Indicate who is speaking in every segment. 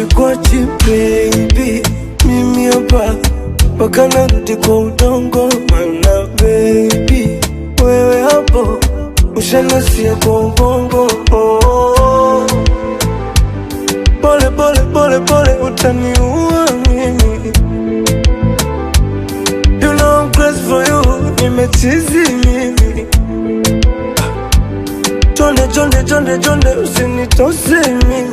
Speaker 1: Sikwachi baby, mimi hapa mpaka narudi kwa udongo. Mana baby, wewe hapo ushanasia kwa ubongo. Pole pole pole pole utaniua mimi. You know I'm crazy for you, nimechizi mimi. Jonde jonde jonde jonde usinitose mimi.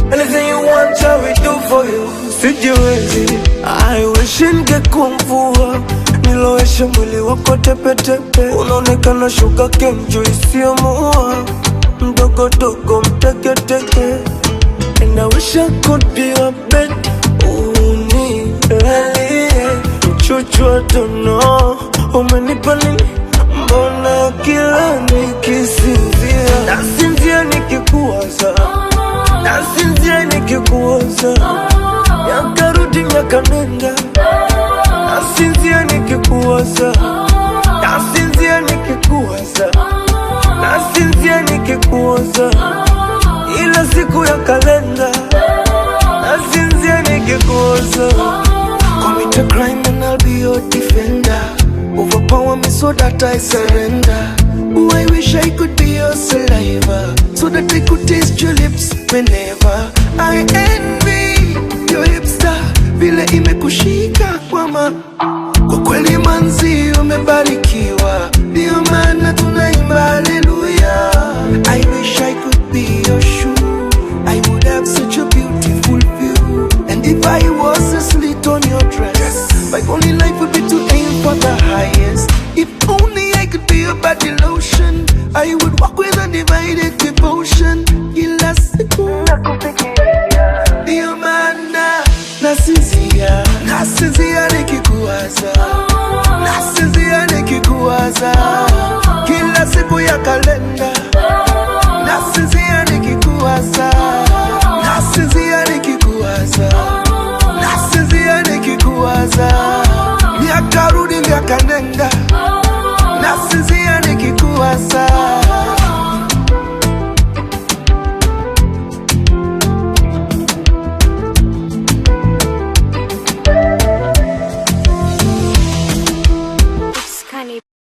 Speaker 1: Anything you want I will do for you. Sijiwezi, I wish ningekuwa mvua niloweshe mwili wako tepe tepe. Unaonekana sugar cane juu isiyo mua, mdogo dogo mteke teke. And I wish I could be your bed. Unilalie mchuchu I don't know. Umenipa nini? Mbona kila nikisinzia nasinzia nikikuwaza, nasinzia nikikuwaza. Yakarudi miaka nenda, nasinzia nikikuwaza, nasinzia nikikuwaza, nasinzia nikikuwaza. Ila siku ya kalenda, nasinzia nikikuwaza. Commit a crime and I'll be your defender. Overpower me so that I surrender. Oh, I wish I could be your saliva, so that I could taste your lips whenever. I envy your hipster, vile imekushika kwa ma. Kwa kweli manzi umebarikiwa, ndio maana tunaimba hallelujah. I wish I could be your shoe, I would have such a beautiful view. And if I was a slit on your dress, my only life would be to aim for the highest. If only I could be your body lotion, I would walk with undivided devotion. Kila siku nakufikiria, ndio maana nasinzia, nasinzia nikikuwaza, nasinzia nikikuwaza. Kila siku ya kalenda,